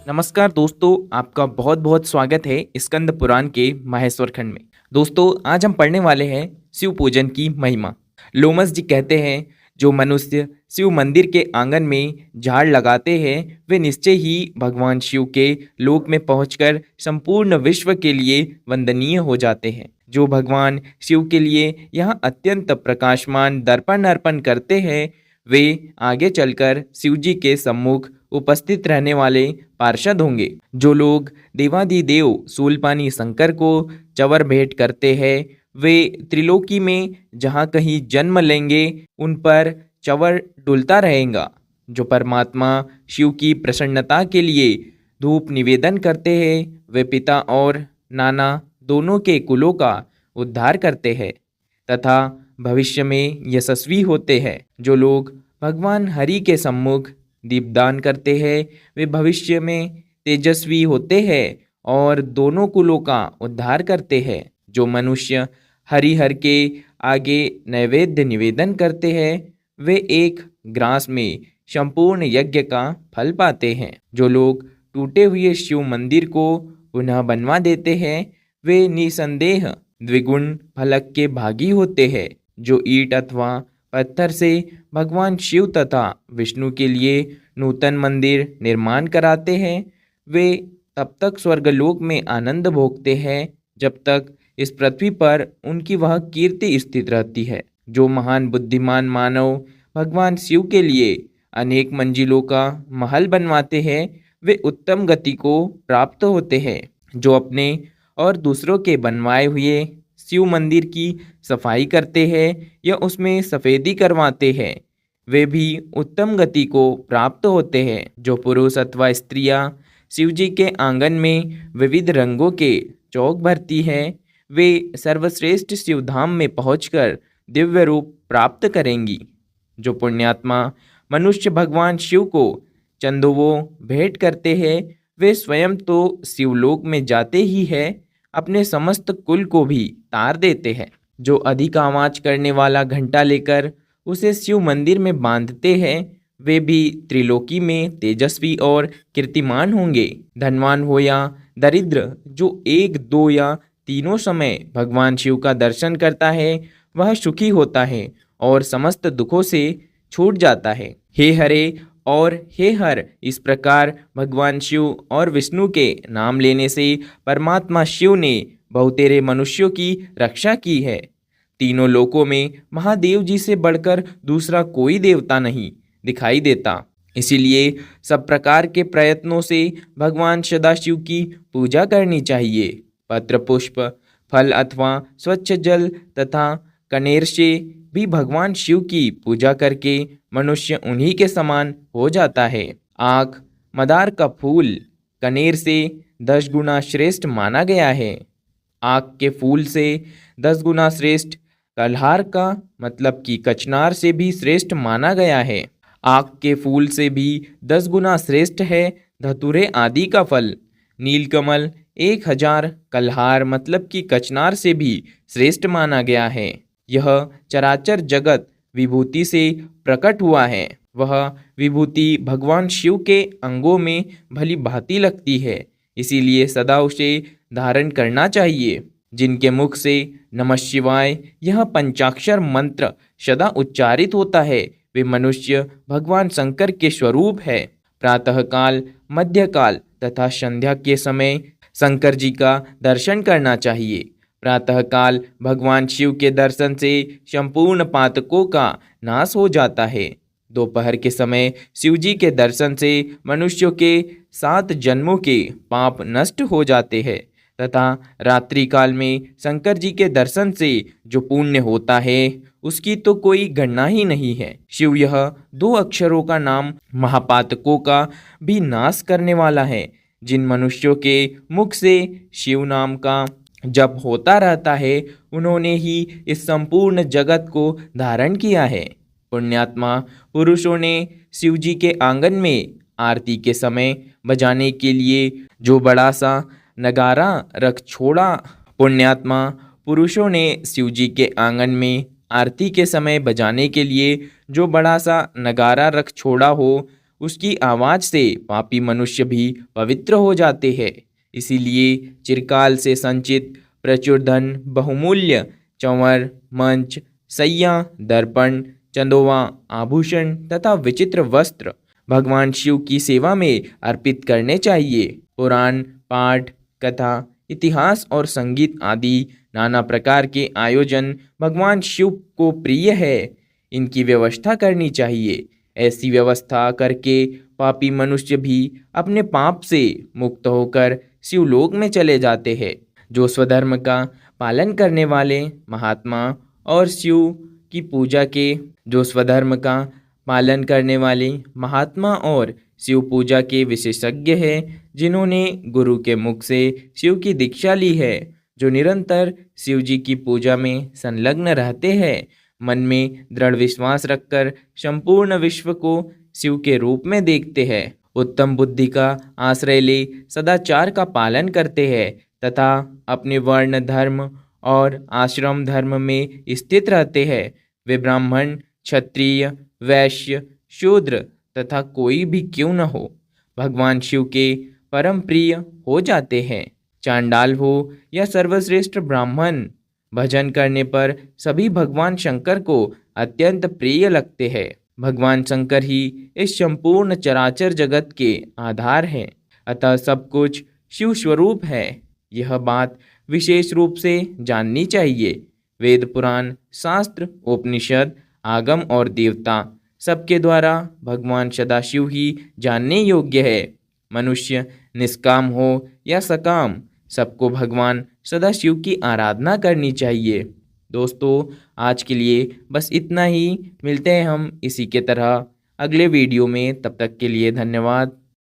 नमस्कार दोस्तों, आपका बहुत बहुत स्वागत है स्कंद पुराण के माहेश्वर खंड में। दोस्तों, आज हम पढ़ने वाले हैं शिव पूजन की महिमा। लोमस जी कहते हैं, जो मनुष्य शिव मंदिर के आंगन में झाड़ लगाते हैं वे निश्चय ही भगवान शिव के लोक में पहुंचकर संपूर्ण विश्व के लिए वंदनीय हो जाते हैं। जो भगवान शिव के लिए यहाँ अत्यंत प्रकाशमान दर्पण अर्पण करते हैं वे आगे चलकर शिव जी के सम्मुख उपस्थित रहने वाले पार्षद होंगे। जो लोग देवाधिदेव शूलपाणी शंकर को चवर भेंट करते हैं वे त्रिलोकी में जहाँ कहीं जन्म लेंगे उन पर चवर डुलता रहेगा। जो परमात्मा शिव की प्रसन्नता के लिए धूप निवेदन करते हैं वे पिता और नाना दोनों के कुलों का उद्धार करते हैं तथा भविष्य में यशस्वी होते हैं। जो लोग भगवान हरि के सम्मुख दीपदान करते हैं वे भविष्य में तेजस्वी होते हैं और दोनों कुलों का उद्धार करते हैं। जो मनुष्य हरिहर के आगे नैवेद्य निवेदन करते हैं वे एक ग्रास में संपूर्ण यज्ञ का फल पाते हैं। जो लोग टूटे हुए शिव मंदिर को पुनः बनवा देते हैं वे निसंदेह द्विगुण फलक के भागी होते हैं। जो ईंट अथवा पत्थर से भगवान शिव तथा विष्णु के लिए नूतन मंदिर निर्माण कराते हैं वे तब तक स्वर्गलोक में आनंद भोगते हैं जब तक इस पृथ्वी पर उनकी वह कीर्ति स्थित रहती है। जो महान बुद्धिमान मानव भगवान शिव के लिए अनेक मंजिलों का महल बनवाते हैं वे उत्तम गति को प्राप्त होते हैं। जो अपने और दूसरों के बनवाए हुए शिव मंदिर की सफाई करते हैं या उसमें सफ़ेदी करवाते हैं वे भी उत्तम गति को प्राप्त होते हैं। जो पुरुष अथवा स्त्रियां शिव जी के आंगन में विविध रंगों के चौक भरती हैं वे सर्वश्रेष्ठ शिवधाम में पहुंचकर दिव्य रूप प्राप्त करेंगी। जो पुण्यात्मा मनुष्य भगवान शिव को चंदोवों भेंट करते हैं वे स्वयं तो शिवलोक में जाते ही है अपने समस्त कुल को भी तार देते हैं। जो अधिक आवाज करने वाला घंटा लेकर उसे शिव मंदिर में बांधते हैं वे भी त्रिलोकी में तेजस्वी और कीर्तिमान होंगे। धनवान हो या दरिद्र जो एक दो या तीनों समय भगवान शिव का दर्शन करता है वह सुखी होता है और समस्त दुखों से छूट जाता है। हे हरे और हे हर, इस प्रकार भगवान शिव और विष्णु के नाम लेने से परमात्मा शिव ने बहुतेरे मनुष्यों की रक्षा की है। तीनों लोकों में महादेव जी से बढ़कर दूसरा कोई देवता नहीं दिखाई देता। इसीलिए सब प्रकार के प्रयत्नों से भगवान सदाशिव की पूजा करनी चाहिए। पत्र पुष्प फल अथवा स्वच्छ जल तथा कनेर से भी भगवान शिव की पूजा करके मनुष्य उन्हीं के समान हो जाता है। आँख मदार का फूल कनेर से 10 गुना श्रेष्ठ माना गया है। आँख के फूल से 10 गुना श्रेष्ठ कल्हार का मतलब कि कचनार से भी श्रेष्ठ माना गया है। आँख के फूल से भी 10 गुना श्रेष्ठ है धतूरे आदि का फल। नीलकमल 1000 कल्हार मतलब कि कचनार से भी श्रेष्ठ माना गया है। यह चराचर जगत विभूति से प्रकट हुआ है। वह विभूति भगवान शिव के अंगों में भली भांति लगती है, इसीलिए सदा उसे धारण करना चाहिए। जिनके मुख से नमः शिवाय यह पंचाक्षर मंत्र सदा उच्चारित होता है वे मनुष्य भगवान शंकर के स्वरूप है। प्रातःकाल मध्यकाल तथा संध्या के समय शंकर जी का दर्शन करना चाहिए। प्रातःकाल भगवान शिव के दर्शन से संपूर्ण पातकों का नाश हो जाता है। दोपहर के समय शिव जी के दर्शन से मनुष्यों के 7 जन्मों के पाप नष्ट हो जाते हैं तथा रात्रि काल में शंकर जी के दर्शन से जो पुण्य होता है उसकी तो कोई गणना ही नहीं है। शिव यह 2 अक्षरों का नाम महापातकों का भी नाश करने वाला है। जिन मनुष्यों के मुख से शिव नाम का जप होता रहता है उन्होंने ही इस संपूर्ण जगत को धारण किया है। पुण्यात्मा पुरुषों ने शिव जी के आंगन में आरती के समय बजाने के लिए जो बड़ा सा नगारा रख छोड़ा पुण्यात्मा पुरुषों ने शिव जी के आंगन में आरती के समय बजाने के लिए जो बड़ा सा नगारा रख छोड़ा हो उसकी आवाज़ से पापी मनुष्य भी पवित्र हो जाते हैं। इसीलिए चिरकाल से संचित प्रचुर धन, बहुमूल्य चंवर, मंच, सैया, दर्पण, चंदोवा, आभूषण तथा विचित्र वस्त्र भगवान शिव की सेवा में अर्पित करने चाहिए। पुराण, पाठ, कथा, इतिहास और संगीत आदि नाना प्रकार के आयोजन भगवान शिव को प्रिय है। इनकी व्यवस्था करनी चाहिए। ऐसी व्यवस्था करके पापी मनुष्य भी अपने पाप से मुक्त होकर शिवलोक में चले जाते हैं। जो स्वधर्म का पालन करने वाले महात्मा और शिव की पूजा के जो स्वधर्म का पालन करने वाले महात्मा और शिव पूजा के विशेषज्ञ हैं, जिन्होंने गुरु के मुख से शिव की दीक्षा ली है, जो निरंतर शिव जी की पूजा में संलग्न रहते हैं, मन में दृढ़ विश्वास रखकर संपूर्ण विश्व को शिव के रूप में देखते हैं, उत्तम बुद्धि का आश्रय ले सदाचार का पालन करते हैं तथा अपने वर्ण धर्म और आश्रम धर्म में स्थित रहते हैं, वे ब्राह्मण, क्षत्रिय, वैश्य, शूद्र तथा कोई भी क्यों न हो, भगवान शिव के परम प्रिय हो जाते हैं। चांडाल हो या सर्वश्रेष्ठ ब्राह्मण, भजन करने पर सभी भगवान शंकर को अत्यंत प्रिय लगते हैं। भगवान शंकर ही इस संपूर्ण चराचर जगत के आधार हैं, अतः सब कुछ शिव स्वरूप है। यह बात विशेष रूप से जाननी चाहिए। वेद, पुराण, शास्त्र, उपनिषद, आगम और देवता सबके द्वारा भगवान सदाशिव ही जानने योग्य है। मनुष्य निष्काम हो या सकाम, सबको भगवान सदाशिव की आराधना करनी चाहिए। दोस्तों, आज के लिए बस इतना ही। मिलते हैं हम इसी के तरह अगले वीडियो में। तब तक के लिए धन्यवाद।